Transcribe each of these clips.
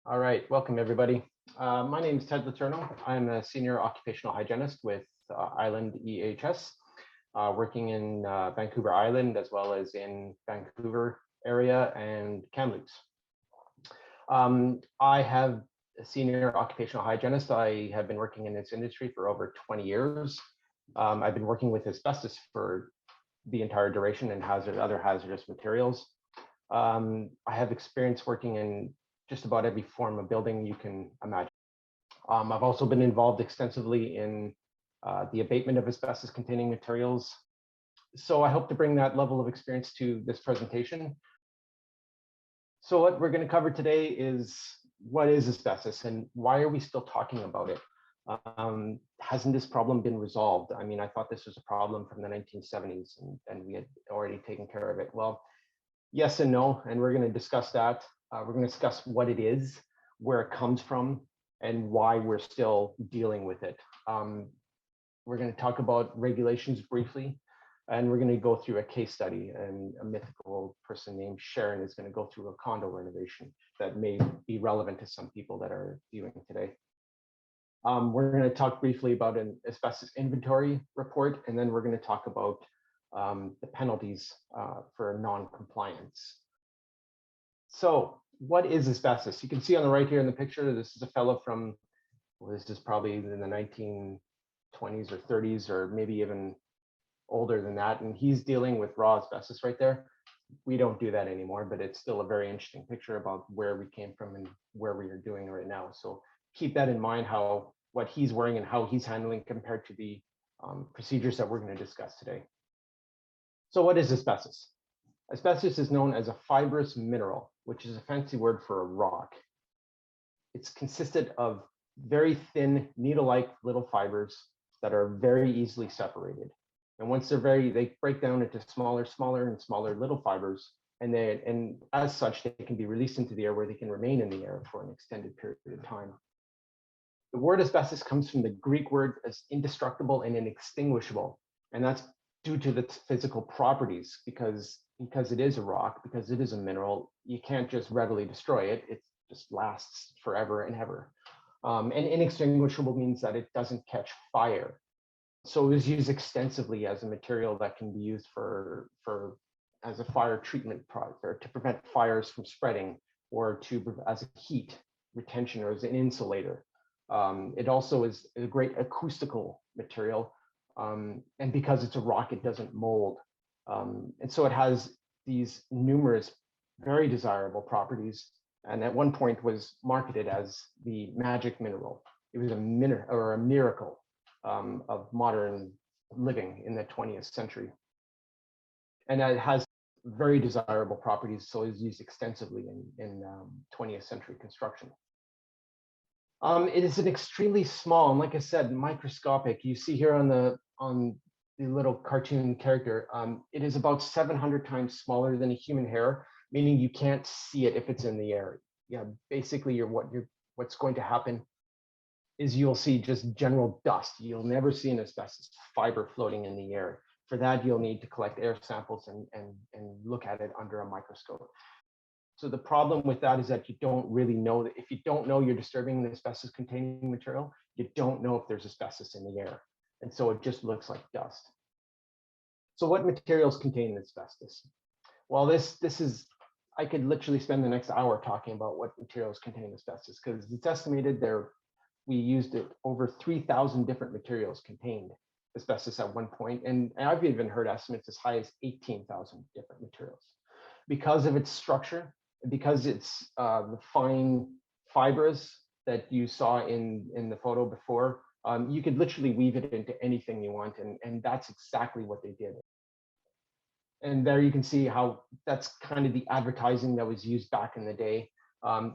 All right, welcome everybody. My name is Ted Letourneau. I'm a senior occupational hygienist with Island EHS, working in Vancouver Island as well as in Vancouver area and Kamloops. I have a senior occupational hygienist. I have been working in this industry for over 20 years. I've been working with asbestos for the entire duration and other hazardous materials. I have experience working in just about every form of building you can imagine. I've also been involved extensively in the abatement of asbestos containing materials. So I hope to bring that level of experience to this presentation. So what we're going to cover today is what is asbestos and why are we still talking about it? Hasn't this problem been resolved? I mean, I thought this was a problem from the 1970s and we had already taken care of it. Well, yes and no, and we're going to discuss that. We're going to discuss what it is, where it comes from, and why we're still dealing with it. We're going to talk about regulations briefly, and we're going to go through a case study, and a mythical person named Sharon is going to go through a condo renovation that may be relevant to some people that are viewing today. We're going to talk briefly about an asbestos inventory report, and then we're going to talk about the penalties for non-compliance. So what is asbestos? You can see on the right here in the picture, this is a fellow from, well, this is probably in the 1920s or 30s, or maybe even older than that. And he's dealing with raw asbestos right there. We don't do that anymore, but it's still a very interesting picture about where we came from and where we are doing right now. So keep that in mind, how what he's wearing and how he's handling compared to the procedures that we're going to discuss today. So what is asbestos? Asbestos is known as a fibrous mineral, which is a fancy word for a rock. It's consisted of very thin needle-like little fibers that are very easily separated. And once they break down into smaller and smaller little fibers, and as such, they can be released into the air where they can remain in the air for an extended period of time. The word asbestos comes from the Greek word as indestructible and inextinguishable, and that's due to its physical properties, because it is a rock, because it is a mineral, you can't just readily destroy it. It just lasts forever and ever. And inextinguishable means that it doesn't catch fire. So it was used extensively as a material that can be used as a fire treatment product, or to prevent fires from spreading, or as a heat retention, or as an insulator. It also is a great acoustical material. And because it's a rock, it doesn't mold. And so it has these numerous very desirable properties, and at one point was marketed as the magic mineral. It was a miracle of modern living in the 20th century. And it has very desirable properties, so it's used extensively in 20th century construction. It is an extremely small, and like I said, microscopic. You see here on the little cartoon character, it is about 700 times smaller than a human hair, meaning you can't see it if it's in the air. Yeah, basically, what's going to happen is you'll see just general dust. You'll never see an asbestos fiber floating in the air. For that, you'll need to collect air samples and look at it under a microscope. So the problem with that is that you don't really know that if you don't know you're disturbing an asbestos containing material, you don't know if there's asbestos in the air. And so it just looks like dust. So what materials contain asbestos? Well, this is, I could literally spend the next hour talking about what materials contain asbestos, because it's estimated we used it over 3,000 different materials contained asbestos at one point. And I've even heard estimates as high as 18,000 different materials. Because of its structure, because it's the fine fibers that you saw in the photo before, you could literally weave it into anything you want, and that's exactly what they did. And there you can see how that's kind of the advertising that was used back in the day.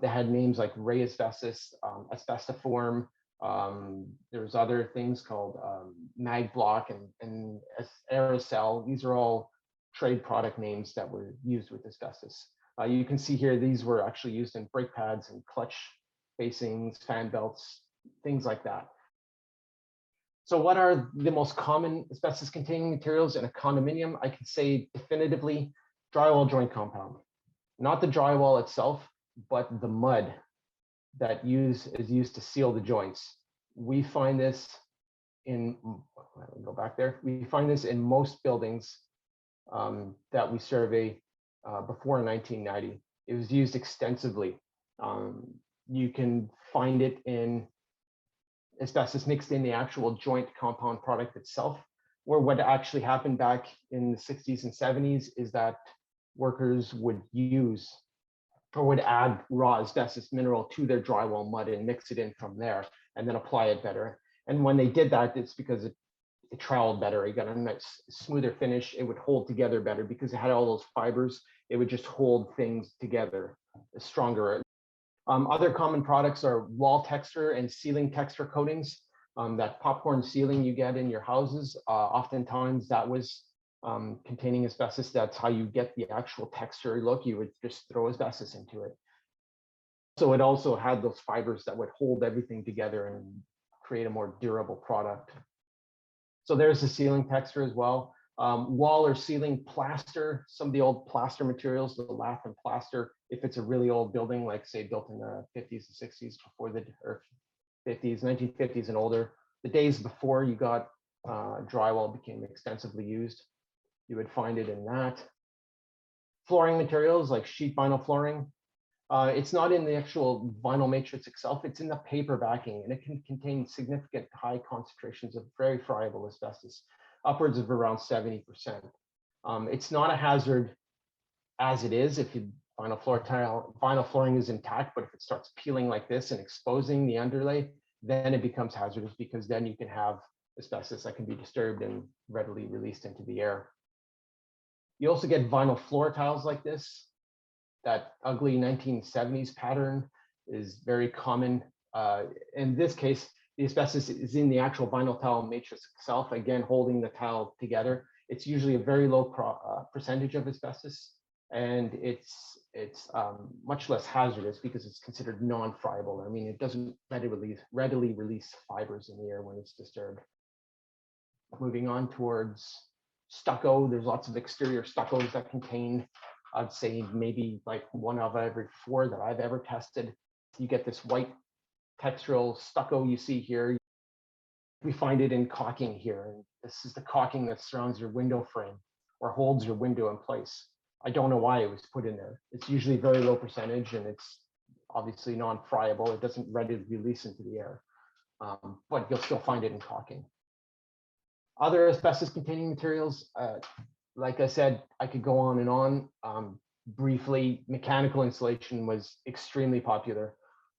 They had names like Ray Asbestos, Asbestiform. There's other things called Mag Block and Aerosol. These are all trade product names that were used with asbestos. You can see here, these were actually used in brake pads and clutch facings, fan belts, things like that. So what are the most common asbestos containing materials in a condominium? I can say definitively drywall joint compound. Not the drywall itself, but the mud that is used to seal the joints. We find this in, let me go back there. We find this in most buildings that we survey before 1990. It was used extensively. You can find it in asbestos mixed in the actual joint compound product itself, where what actually happened back in the 60s and 70s is that workers would use or would add raw asbestos mineral to their drywall mud and mix it in from there and then apply it better. And when they did that, it's because it troweled better. It got a nice smoother finish. It would hold together better because it had all those fibers. It would just hold things together stronger. Other common products are wall texture and ceiling texture coatings. That popcorn ceiling you get in your houses, oftentimes that was containing asbestos. That's how you get the actual texture look. You would just throw asbestos into it. So it also had those fibers that would hold everything together and create a more durable product. So there's the ceiling texture as well. Wall or ceiling plaster, some of the old plaster materials, the lath and plaster, if it's a really old building, like say built in the 50s and 60s before the, or 50s, 1950s and older, the days before you got drywall became extensively used, you would find it in that. Flooring materials like sheet vinyl flooring. It's not in the actual vinyl matrix itself, it's in the paper backing, and it can contain significant high concentrations of very friable asbestos, upwards of around 70%. It's not a hazard as it is if vinyl flooring is intact, but if it starts peeling like this and exposing the underlay, then it becomes hazardous because then you can have asbestos that can be disturbed and readily released into the air. You also get vinyl floor tiles like this. That ugly 1970s pattern is very common. In this case, the asbestos is in the actual vinyl tile matrix itself, again, holding the tile together. It's usually a very low percentage of asbestos, and it's much less hazardous because it's considered non-friable. I mean, it doesn't readily release fibers in the air when it's disturbed. Moving on towards stucco, there's lots of exterior stuccos that contain, I'd say maybe like 1 of every 4 that I've ever tested. You get this white textural stucco you see here. We find it in caulking here. And this is the caulking that surrounds your window frame or holds your window in place. I don't know why it was put in there. It's usually very low percentage and it's obviously non-friable. It doesn't readily release into the air, but you'll still find it in caulking. Other asbestos containing materials, like I said, I could go on and on. Briefly, mechanical insulation was extremely popular.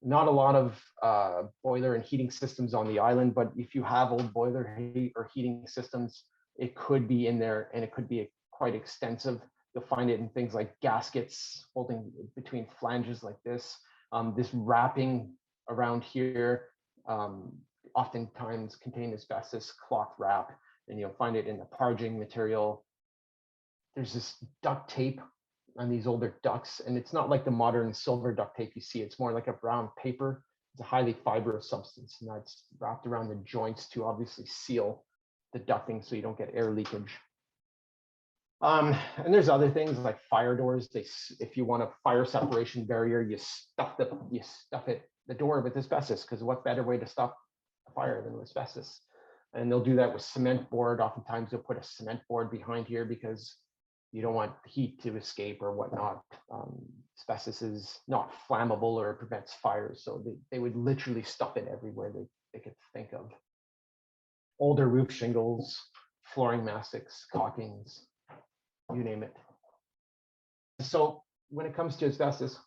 Not a lot of boiler and heating systems on the island, but if you have old boiler or heating systems, it could be in there and it could be quite extensive. You'll find it in things like gaskets holding between flanges like this. This wrapping around here oftentimes contain asbestos cloth wrap, and you'll find it in the parging material. There's this duct tape on these older ducts, and it's not like the modern silver duct tape you see. It's more like a brown paper. It's a highly fibrous substance, and that's wrapped around the joints to obviously seal the ducting so you don't get air leakage. And there's other things like fire doors. If you want a fire separation barrier, you stuff the door with asbestos, because what better way to stop a fire than with asbestos? And they'll do that with cement board. Oftentimes they'll put a cement board behind here because you don't want heat to escape or whatnot. Asbestos is not flammable or it prevents fires. So they would literally stuff it everywhere they could think of. Older roof shingles, flooring mastics, caulkings, you name it. So when it comes to asbestos,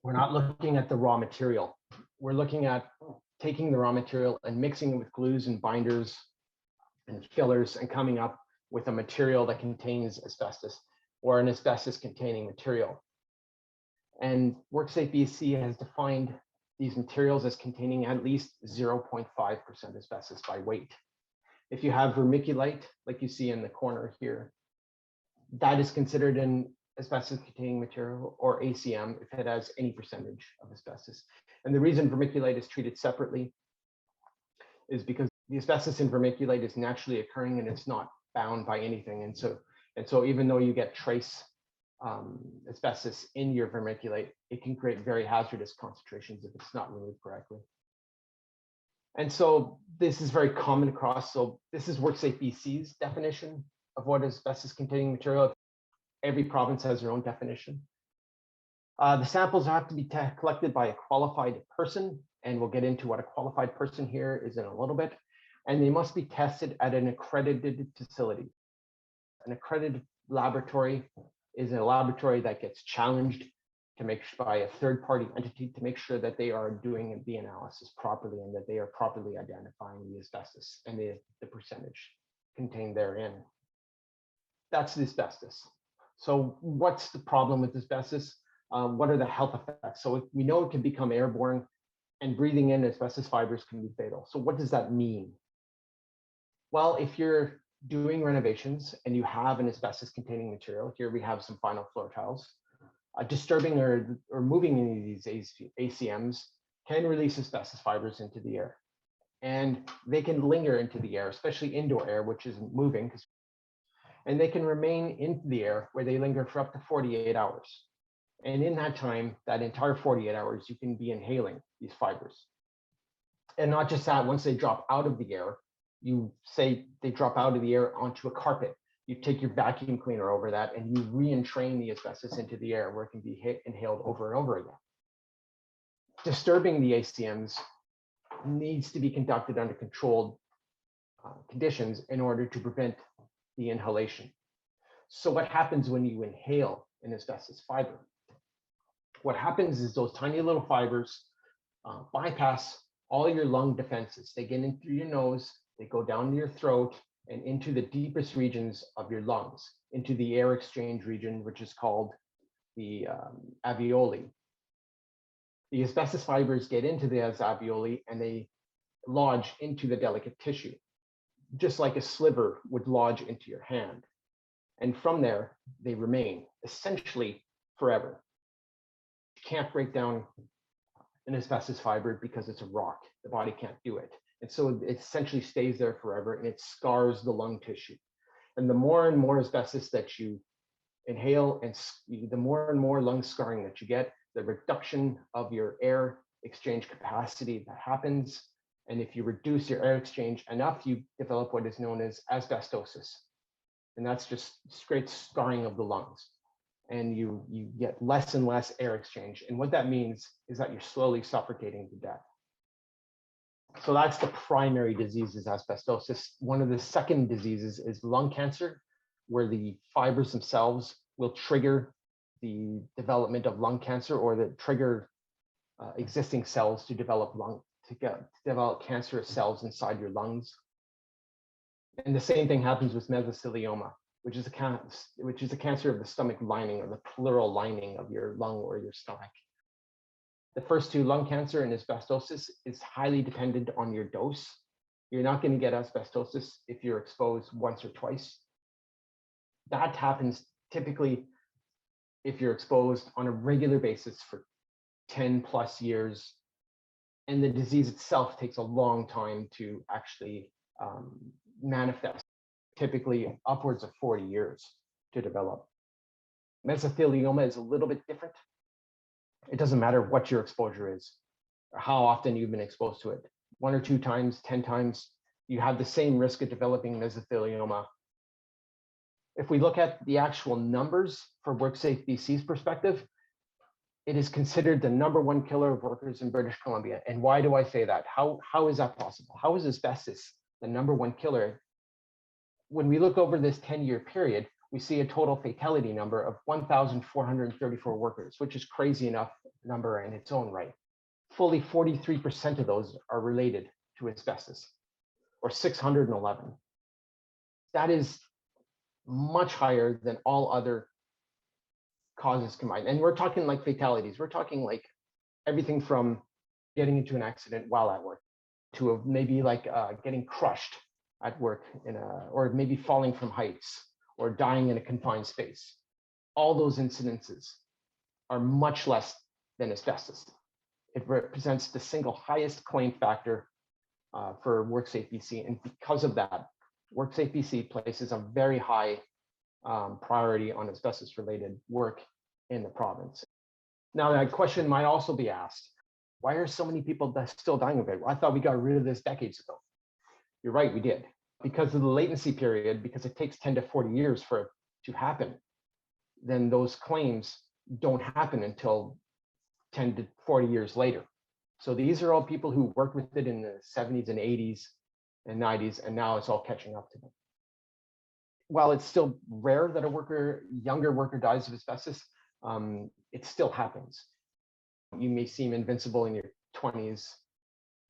we're not looking at the raw material. We're looking at taking the raw material and mixing it with glues and binders and fillers and coming up with a material that contains asbestos or an asbestos containing material. And WorkSafe BC has defined these materials as containing at least 0.5% asbestos by weight. If you have vermiculite, like you see in the corner here, that is considered an asbestos containing material, or ACM, if it has any percentage of asbestos. And the reason vermiculite is treated separately is because the asbestos in vermiculite is naturally occurring and it's not bound by anything. And so even though you get trace asbestos in your vermiculite, it can create very hazardous concentrations if it's not removed correctly. And so this is very common across. So this is WorkSafe BC's definition of what is asbestos-containing material. Every province has their own definition. The samples have to be collected by a qualified person, and we'll get into what a qualified person here is in a little bit. And they must be tested at an accredited facility. An accredited laboratory is a laboratory that gets challenged to make by a third-party entity to make sure that they are doing the analysis properly and that they are properly identifying the asbestos and the percentage contained therein. That's the asbestos. So what's the problem with asbestos? What are the health effects? So we know it can become airborne, and breathing in asbestos fibers can be fatal. So what does that mean? Well, if you're doing renovations and you have an asbestos-containing material, here we have some vinyl floor tiles, disturbing or moving any of these ACMs can release asbestos fibers into the air. And they can linger into the air, especially indoor air, which isn't moving. And they can remain in the air where they linger for up to 48 hours. And in that time, that entire 48 hours, you can be inhaling these fibers. And not just that, once they drop out of the air, you say they drop out of the air onto a carpet. You take your vacuum cleaner over that and you re-entrain the asbestos into the air where it can be inhaled over and over again. Disturbing the ACMs needs to be conducted under controlled conditions in order to prevent the inhalation. So what happens when you inhale an asbestos fiber? What happens is those tiny little fibers bypass all your lung defenses. They get in through your nose, they go down to your throat and into the deepest regions of your lungs, into the air exchange region, which is called the alveoli. The asbestos fibers get into the alveoli and they lodge into the delicate tissue, just like a sliver would lodge into your hand. And from there, they remain essentially forever. You can't break down an asbestos fiber because it's a rock. The body can't do it. And so it essentially stays there forever and it scars the lung tissue. And the more and more asbestos that you inhale and the more and more lung scarring that you get, the reduction of your air exchange capacity that happens. And if you reduce your air exchange enough, you develop what is known as asbestosis. And that's just straight scarring of the lungs. And you get less and less air exchange. And what that means is that you're slowly suffocating to death. So that's the primary disease is asbestosis. One of the second diseases is lung cancer, where the fibers themselves will trigger the development of lung cancer or that trigger existing cells to develop develop cancerous cells inside your lungs. And the same thing happens with mesothelioma, which is a cancer of the stomach lining or the pleural lining of your lung or your stomach. The first two, lung cancer and asbestosis, is highly dependent on your dose. You're not going to get asbestosis if you're exposed once or twice. That happens typically if you're exposed on a regular basis for 10 plus years. And the disease itself takes a long time to actually manifest, typically upwards of 40 years to develop. Mesothelioma is a little bit different. It doesn't matter what your exposure is or how often you've been exposed to it. 1 or 2 times, 10 times, you have the same risk of developing mesothelioma. If we look at the actual numbers for WorkSafe BC's perspective, it is considered the #1 killer of workers in British Columbia. And why do I say that? How is that possible? How is asbestos the #1 killer? When we look over this 10-year period, we see a total fatality number of 1,434 workers, which is crazy enough number in its own right. Fully 43% of those are related to asbestos, or 611. That is much higher than all other causes combined. And we're talking like fatalities. We're talking like everything from getting into an accident while at work to maybe like getting crushed at work or maybe falling from heights or dying in a confined space. All those incidences are much less than asbestos. It represents the single highest claim factor for WorkSafe BC. And because of that, WorkSafe BC places a very high priority on asbestos-related work in the province. Now, that question might also be asked, why are so many people still dying of it? I thought we got rid of this decades ago. You're right, we did. Because of the latency period, because it takes 10 to 40 years for it to happen, then those claims don't happen until 10 to 40 years later. So these are all people who worked with it in the 70s and 80s and 90s, and now it's all catching up to them. While it's still rare that a younger worker dies of asbestos, it still happens. You may seem invincible in your 20s,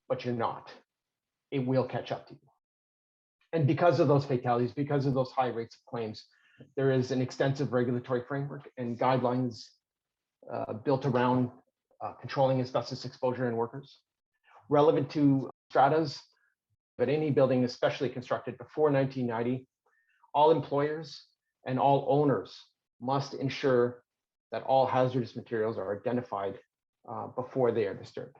but you're not. It will catch up to you. And because of those fatalities, because of those high rates of claims, there is an extensive regulatory framework and guidelines built around controlling asbestos exposure in workers. Relevant to stratas, but any building especially constructed before 1990, all employers and all owners must ensure that all hazardous materials are identified before they are disturbed.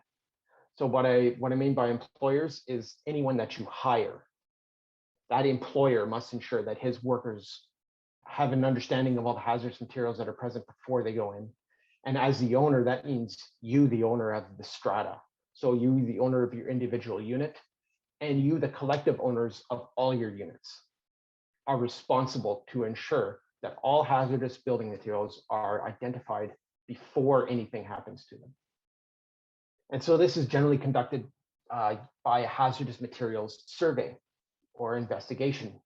So what I mean by employers is anyone that you hire. That employer must ensure that his workers have an understanding of all the hazardous materials that are present before they go in. And as the owner, that means you, the owner of the strata. So you, the owner of your individual unit, and you, the collective owners of all your units, are responsible to ensure that all hazardous building materials are identified before anything happens to them. And so this is generally conducted by a hazardous materials survey or investigation.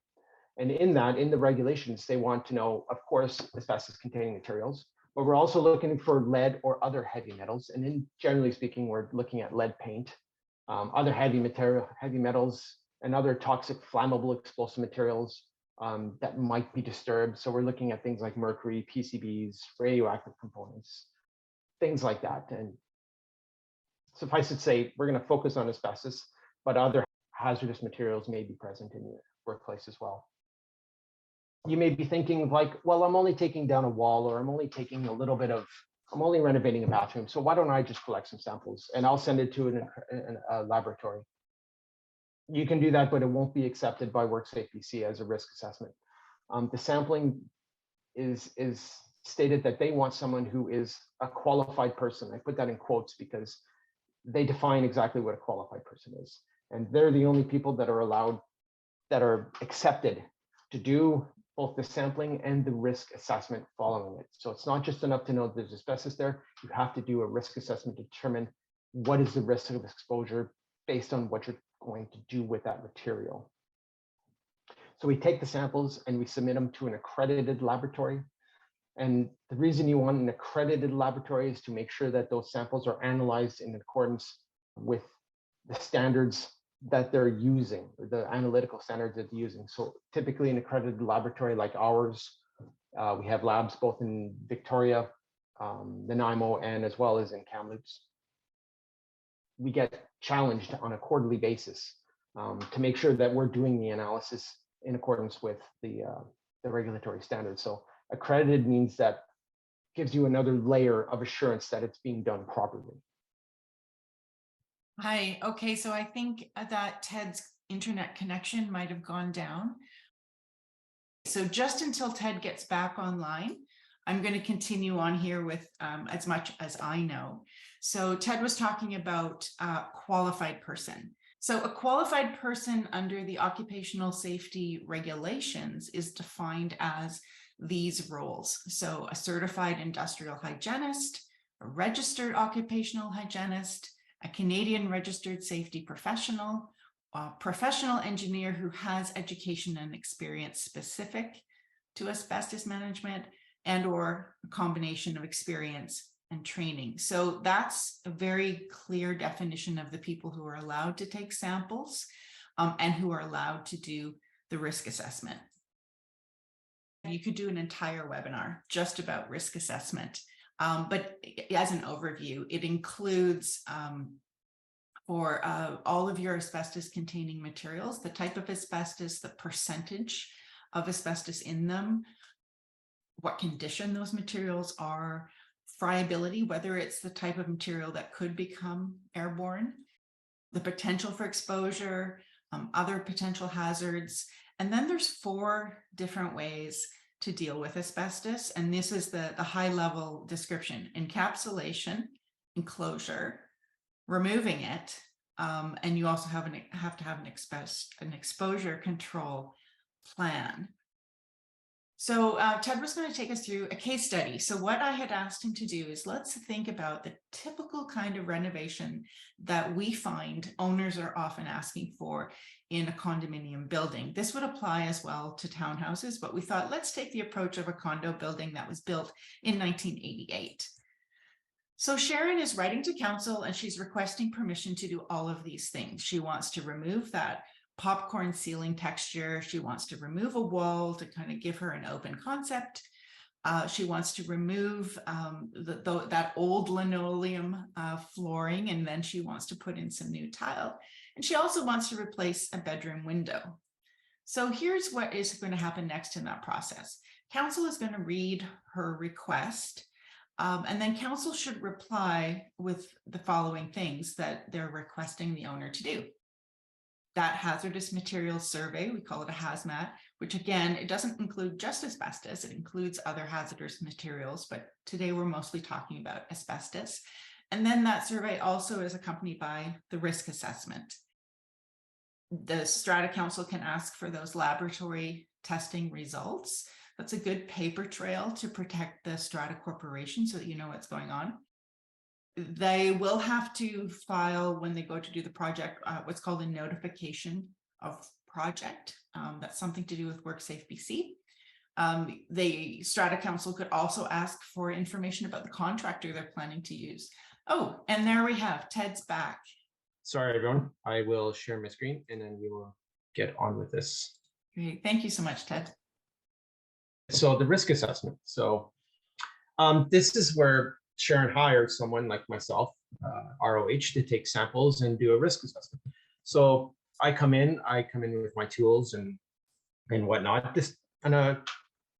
And in that, in the regulations, they want to know, of course, asbestos containing materials, but we're also looking for lead or other heavy metals. And in generally speaking, we're looking at lead paint, other heavy metals, and other toxic, flammable, explosive materials that might be disturbed. So we're looking at things like mercury, PCBs, radioactive components, things like that. And suffice it to say, we're going to focus on asbestos, but other hazardous materials may be present in your workplace as well. You may be thinking like, well, I'm only taking down a wall, or I'm only taking a little bit of, I'm only renovating a bathroom. So why don't I just collect some samples and I'll send it to a laboratory. You can do that, but it won't be accepted by WorkSafe BC as a risk assessment. The sampling is stated that they want someone who is a qualified person. I put that in quotes because they define exactly what a qualified person is. And they're the only people that are allowed, that are accepted to do both the sampling and the risk assessment following it. So it's not just enough to know there's asbestos there. You have to do a risk assessment to determine what is the risk of exposure based on what you're going to do with that material. So we take the samples and we submit them to an accredited laboratory. And the reason you want an accredited laboratory is to make sure that those samples are analyzed in accordance with the standards that they're using, or the analytical standards that they're using. So typically an accredited laboratory like ours, we have labs both in Victoria, Nanaimo, and as well as in Kamloops. We get challenged on a quarterly basis to make sure that we're doing the analysis in accordance with the regulatory standards. So accredited means that gives you another layer of assurance that it's being done properly. Hi. Okay, so I think that Ted's internet connection might have gone down. So just until Ted gets back online, I'm going to continue on here with as much as I know. So Ted was talking about qualified person. So a qualified person under the occupational safety regulations is defined as these roles. So a certified industrial hygienist, a registered occupational hygienist, a Canadian registered safety professional, a professional engineer who has education and experience specific to asbestos management, and or a combination of experience and training. So that's a very clear definition of the people who are allowed to take samples and who are allowed to do the risk assessment. You could do an entire webinar just about risk assessment. But as an overview, it includes for all of your asbestos containing materials, the type of asbestos, the percentage of asbestos in them, what condition those materials are, friability, whether it's the type of material that could become airborne, the potential for exposure, other potential hazards. And then there's 4 different ways to deal with asbestos. And this is the high level description: encapsulation, enclosure, removing it. And you also have to have an exposure control plan. So Ted was going to take us through a case study. So what I had asked him to do is, let's think about the typical kind of renovation that we find owners are often asking for in a condominium building. This would apply as well to townhouses, but we thought, let's take the approach of a condo building that was built in 1988. So Sharon is writing to council and she's requesting permission to do all of these things. She wants to remove that popcorn ceiling texture. She wants to remove a wall to kind of give her an open concept. She wants to remove that old linoleum flooring, and then she wants to put in some new tile. And she also wants to replace a bedroom window. So here's what is going to happen next in that process. Council is going to read her request, and then council should reply with the following things that they're requesting the owner to do. That hazardous materials survey, we call it a hazmat, which again, it doesn't include just asbestos, it includes other hazardous materials, but today we're mostly talking about asbestos. And then that survey also is accompanied by the risk assessment. The Strata Council can ask for those laboratory testing results. That's a good paper trail to protect the Strata Corporation so that you know what's going on. They will have to file, when they go to do the project, what's called a notification of project. That's something to do with WorkSafe BC. The Strata Council could also ask for information about the contractor they're planning to use. Oh, and there we have Ted's back. Sorry, everyone. I will share my screen and then we will get on with this. Great. Thank you so much, Ted. So the risk assessment. So this is where Sharon hired someone like myself, ROH, to take samples and do a risk assessment. So I come in with my tools and whatnot. This in a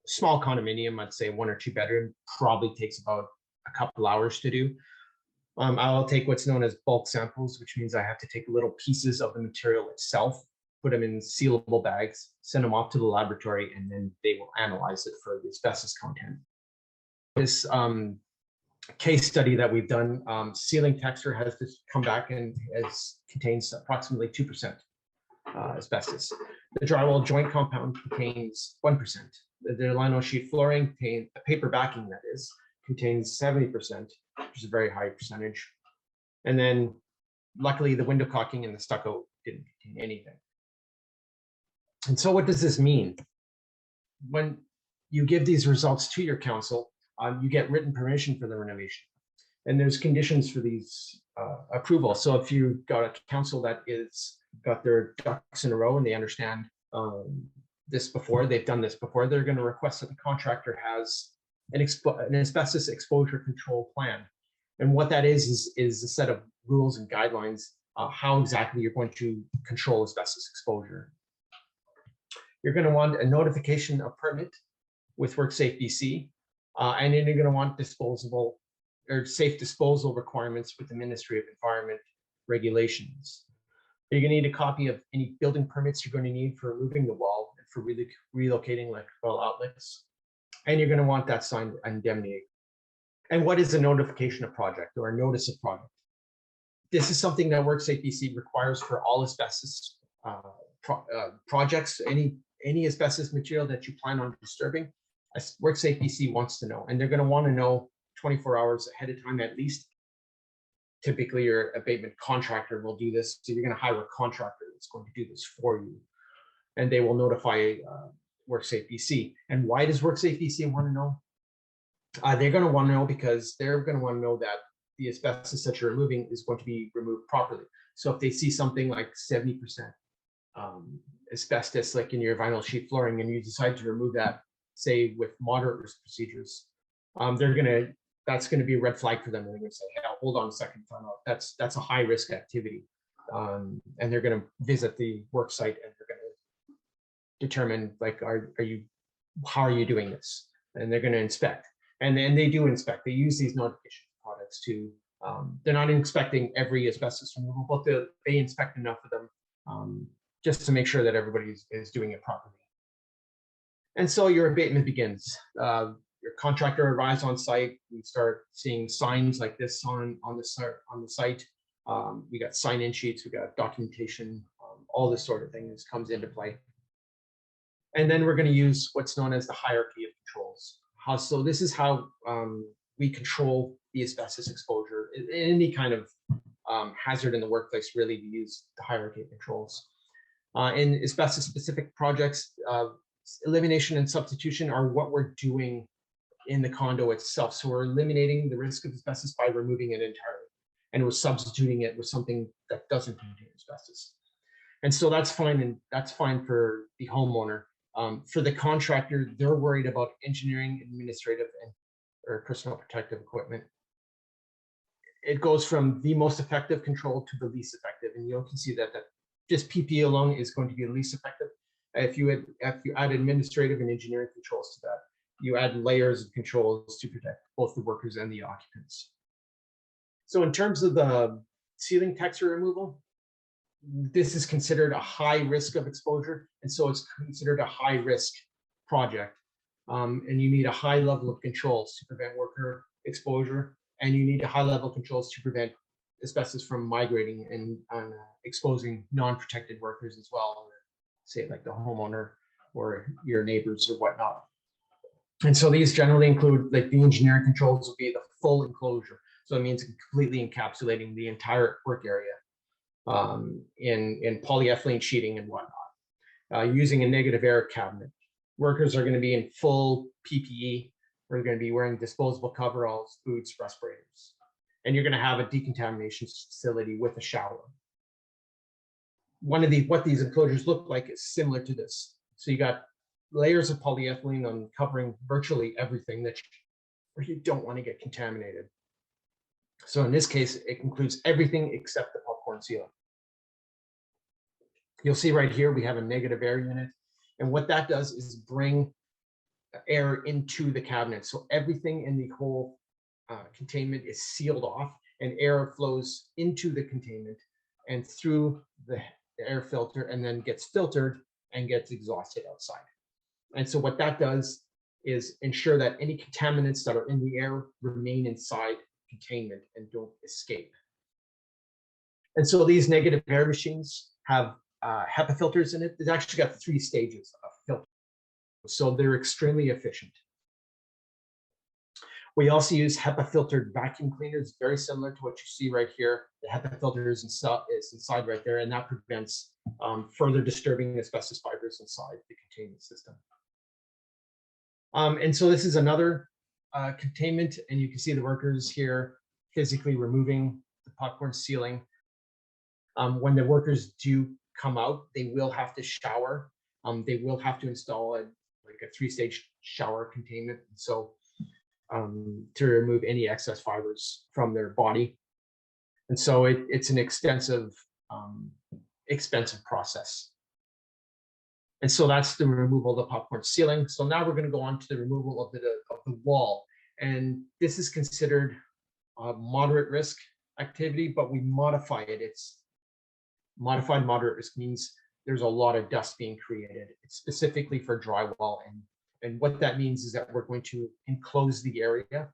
small condominium, I'd say 1 or 2 bedroom, probably takes about a couple hours to do. I'll take what's known as bulk samples, which means I have to take little pieces of the material itself, put them in sealable bags, send them off to the laboratory, and then they will analyze it for the asbestos content. This case study that we've done, ceiling texture has to come back and contains approximately 2% asbestos. The drywall joint compound contains 1%. The lino sheet flooring, the paper backing that is, contains 70%, which is a very high percentage. And then luckily the window caulking and the stucco didn't contain anything. And so what does this mean? When you give these results to your council, you get written permission for the renovation. And there's conditions for these approvals. So if you've got a council that is got their ducks in a row and they understand this before, they've done this before, they're going to request that the contractor has an asbestos exposure control plan. And what that is a set of rules and guidelines how exactly you're going to control asbestos exposure. You're going to want a notification of permit with WorkSafe BC. And then you're going to want disposable or safe disposal requirements with the Ministry of Environment regulations. You're going to need a copy of any building permits you're going to need for removing the wall and for relocating electrical outlets. And you're going to want that signed indemnity. And what is a notification of project or a notice of project? This is something that WorkSafe BC requires for all asbestos projects, any asbestos material that you plan on disturbing. WorkSafe BC wants to know, and they're going to want to know 24 hours ahead of time at least. Typically, your abatement contractor will do this, so you're going to hire a contractor that's going to do this for you, and they will notify WorkSafe BC. And why does WorkSafe BC want to know? They're going to want to know because they're going to want to know that the asbestos that you're removing is going to be removed properly. So if they see something like 70% asbestos, like in your vinyl sheet flooring, and you decide to remove that, say with moderate risk procedures, that's going to be a red flag for them. They're going to say, hey, hold on a second, time out. That's a high risk activity. And they're going to visit the work site and they're going to determine, like, how are you doing this? And they're going to inspect. And then they do inspect. They use these notification products to, they're not inspecting every asbestos removal, but they inspect enough of them just to make sure that everybody is doing it properly. And so your abatement begins. Your contractor arrives on site. We start seeing signs like this on the site. We got sign-in sheets, we got documentation, all this sort of things comes into play. And then we're going to use what's known as the hierarchy of controls. So this is how we control the asbestos exposure. Any kind of hazard in the workplace, really, we use the hierarchy of controls. In asbestos-specific projects, elimination and substitution are what we're doing in the condo itself. So we're eliminating the risk of asbestos by removing it entirely, and we're substituting it with something that doesn't contain asbestos. And so that's fine, and that's fine for the homeowner. For the contractor, they're worried about engineering, administrative, or personal protective equipment. It goes from the most effective control to the least effective, and you can see that just PPE alone is going to be the least effective. If you add administrative and engineering controls to that, you add layers of controls to protect both the workers and the occupants. So in terms of the ceiling texture removal, this is considered a high risk of exposure, and so it's considered a high risk project. And you need a high level of controls to prevent worker exposure, and you need a high level of controls to prevent asbestos from migrating and exposing non-protected workers as well, say like the homeowner or your neighbors or whatnot. And so these generally include, like, the engineering controls will be the full enclosure. So it means completely encapsulating the entire work area in polyethylene sheeting and whatnot, using a negative air cabinet. Workers are going to be in full PPE. We're going to be wearing disposable coveralls, boots, respirators. And you're going to have a decontamination facility with a shower. What these enclosures look like is similar to this. So you got layers of polyethylene on covering virtually everything that you don't want to get contaminated. So in this case, it includes everything except the popcorn ceiling. You'll see right here, we have a negative air unit. And what that does is bring air into the cabinet. So everything in the whole containment is sealed off, and air flows into the containment and through the air filter, and then gets filtered and gets exhausted outside. And so what that does is ensure that any contaminants that are in the air remain inside containment and don't escape. And so these negative air machines have HEPA filters in it. It's actually got 3 stages of filter, so they're extremely efficient. We also use HEPA filtered vacuum cleaners, very similar to what you see right here. The HEPA filter is inside right there, and that prevents further disturbing asbestos fibers inside the containment system. And so this is another containment, and you can see the workers here physically removing the popcorn ceiling. When the workers do come out, they will have to shower. They will have to install a 3-stage shower containment. So to remove any excess fibers from their body. And so it's an extensive, expensive process. And so that's the removal of the popcorn ceiling. So now we're going to go on to the removal of the wall. And this is considered a moderate risk activity, but we modify it. It's modified moderate risk means there's a lot of dust being created. It's specifically for drywall. And what that means is that we're going to enclose the area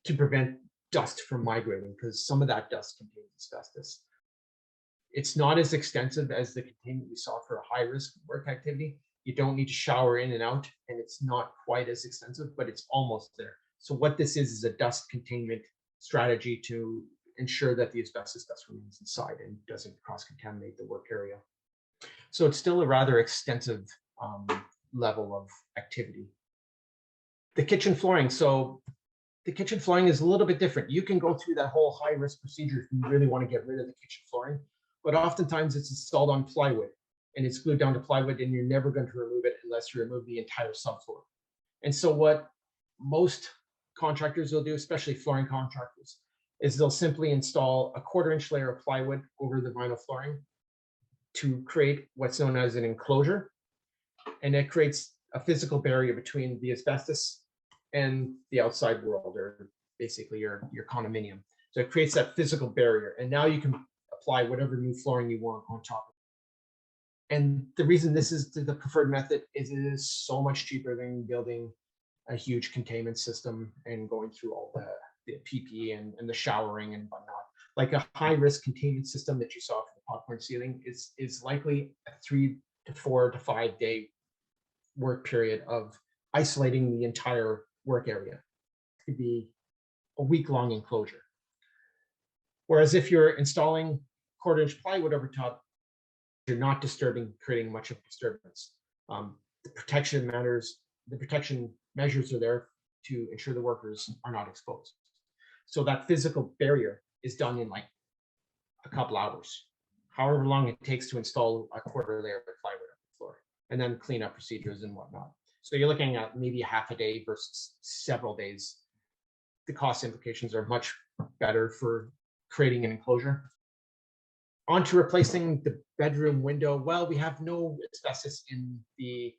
to prevent dust from migrating, because some of that dust contains asbestos. It's not as extensive as the containment we saw for a high-risk work activity. You don't need to shower in and out, and it's not quite as extensive, but it's almost there. So what this is a dust containment strategy to ensure that the asbestos dust remains inside and doesn't cross-contaminate the work area. So it's still a rather extensive level of activity. The kitchen flooring. So the kitchen flooring is a little bit different. You can go through that whole high-risk procedure if you really want to get rid of the kitchen flooring, but oftentimes it's installed on plywood and it's glued down to plywood, and you're never going to remove it unless you remove the entire subfloor. And so what most contractors will do, especially flooring contractors, is they'll simply install a 1/4-inch layer of plywood over the vinyl flooring to create what's known as an enclosure. And it creates a physical barrier between the asbestos and the outside world, or basically your condominium. So it creates that physical barrier. And now you can apply whatever new flooring you want on top of it. And the reason this is the preferred method is it is so much cheaper than building a huge containment system and going through all the PPE and the showering and whatnot. Like a high risk containment system that you saw for the popcorn ceiling is likely a 3 to 4 to 5 day work period of isolating the entire work area. It could be a week-long enclosure. Whereas if you're installing 1/4 inch plywood over top, you're not creating much of disturbance. The protection measures are there to ensure the workers are not exposed. So that physical barrier is done in like a couple hours, however long it takes to install a 1/4 layer of plywood on the floor, and then cleanup procedures and whatnot. So you're looking at maybe half a day versus several days. The cost implications are much better for creating an enclosure. On to replacing the bedroom window. Well, we have no asbestos in the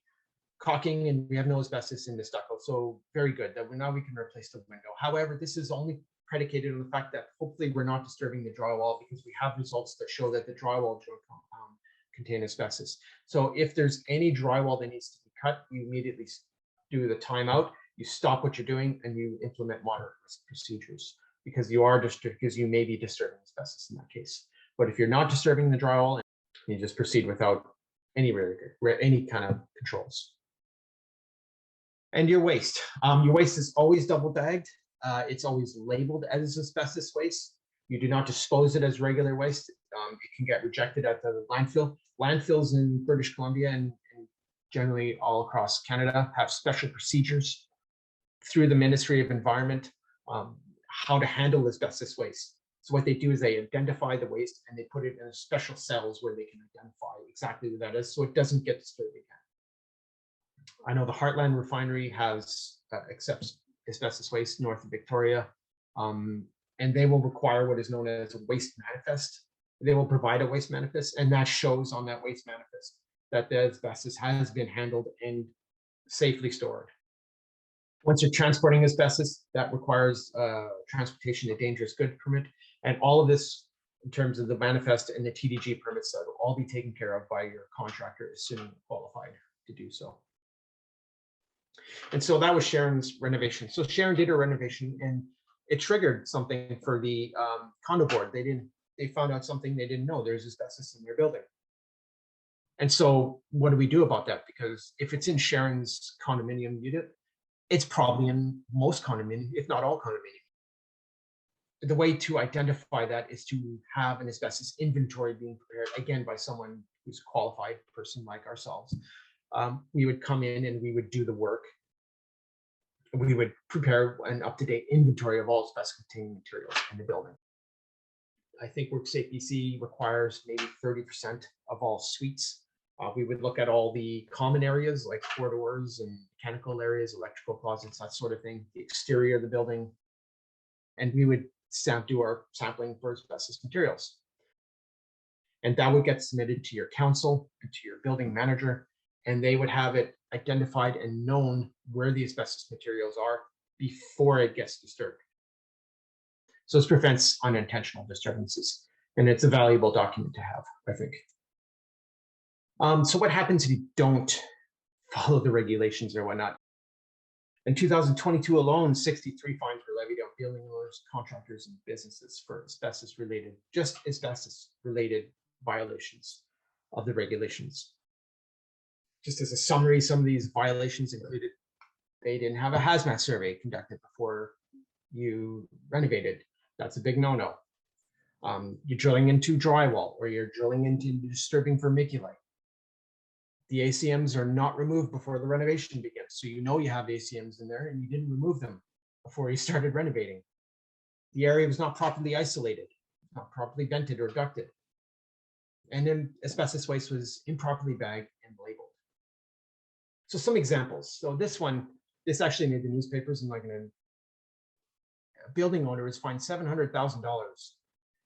caulking and we have no asbestos in the stucco. So very good that now we can replace the window. However, this is only predicated on the fact that hopefully we're not disturbing the drywall, because we have results that show that the drywall joint compound contain asbestos. So if there's any drywall that needs to be cut, you immediately do the timeout, you stop what you're doing, and you implement moderate risk procedures, because you may be disturbing asbestos in that case. But if you're not disturbing the drywall, you just proceed without any kind of controls. And your waste. Your waste is always double bagged. It's always labeled as asbestos waste. You do not dispose it as regular waste. It can get rejected at the landfill. Landfills in British Columbia and generally all across Canada have special procedures through the Ministry of Environment how to handle asbestos waste. So what they do is they identify the waste and they put it in special cells where they can identify exactly what that is, so it doesn't get disturbed again. I know the Heartland Refinery accepts asbestos waste north of Victoria, and they will require what is known as a waste manifest. They will provide a waste manifest, and that shows on that waste manifest that the asbestos has been handled and safely stored. Once you're transporting asbestos, that requires transportation to dangerous goods permit, and all of this in terms of the manifest and the TDG permits that will all be taken care of by your contractor as soon as qualified to do so. And so that was Sharon's renovation. So Sharon did her renovation, and it triggered something for the condo board. They found out something they didn't know. There's asbestos in their building. And so what do we do about that? Because if it's in Sharon's condominium unit, it's probably in most condominiums, if not all condominiums. The way to identify that is to have an asbestos inventory being prepared, again, by someone who's a qualified person like ourselves. We would come in and we would do the work. We would prepare an up-to-date inventory of all asbestos-containing materials in the building. I think WorkSafe BC requires maybe 30% of all suites. We would look at all the common areas like corridors and mechanical areas, electrical closets, that sort of thing, the exterior of the building. And we would do our sampling for asbestos materials. And that would get submitted to your council and to your building manager, and they would have it identified and known where the asbestos materials are before it gets disturbed. So this prevents unintentional disturbances, and it's a valuable document to have, I think. So what happens if you don't follow the regulations or whatnot? In 2022 alone, 63 fines were levied on building owners, contractors, and businesses for asbestos-related violations of the regulations. Just as a summary, some of these violations included they didn't have a hazmat survey conducted before you renovated. That's a big no-no. You're drilling into drywall, or you're drilling into disturbing vermiculite. The ACMs are not removed before the renovation begins. So you know you have ACMs in there and you didn't remove them before you started renovating. The area was not properly isolated, not properly vented or ducted. And then asbestos waste was improperly bagged and labeled. So some examples. So this actually made the newspapers, and a building owner was fined $700,000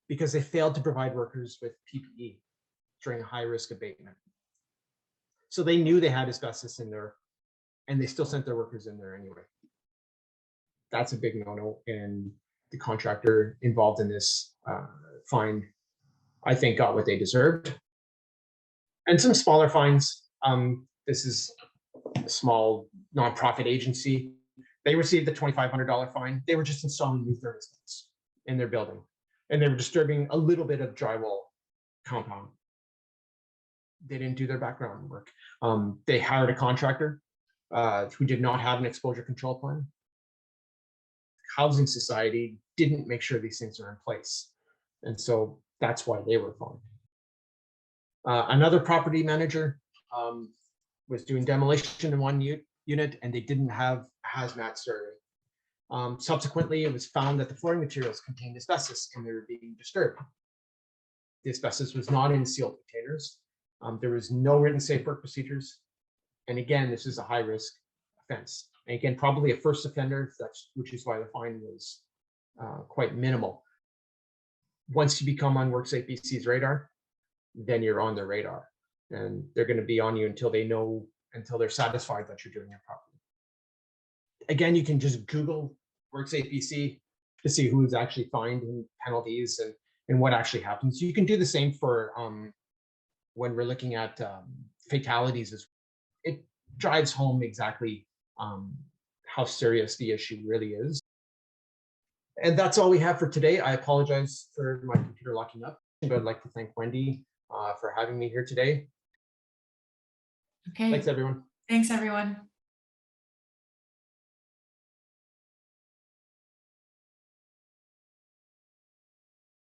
because they failed to provide workers with PPE during a high risk abatement. So they knew they had asbestos in there, and they still sent their workers in there anyway. That's a big no-no, and the contractor involved in this fine, I think, got what they deserved. And some smaller fines. This is a small nonprofit agency. They received the $2,500 fine. They were just installing new thermostats in their building, and they were disturbing a little bit of drywall compound. They didn't do their background work. They hired a contractor who did not have an exposure control plan. Housing Society didn't make sure these things are in place, and so that's why they were fined. Another property manager was doing demolition in one unit, and they didn't have a hazmat survey. Subsequently, it was found that the flooring materials contained asbestos and they were being disturbed. The asbestos was not in sealed containers. There was no written safe work procedures. And again, this is a high risk offense. And again, probably a first offender, which is why the fine was quite minimal. Once you become on WorkSafe BC's radar, then you're on their radar, and they're going to be on you until they're satisfied that you're doing it properly. Again, you can just Google WorkSafe BC to see who is actually fined and penalties and what actually happens. You can do the same for when we're looking at fatalities. It drives home exactly how serious the issue really is. And that's all we have for today. I apologize for my computer locking up, but I'd like to thank Wendy for having me here today. Okay. Thanks, everyone. Thanks, everyone.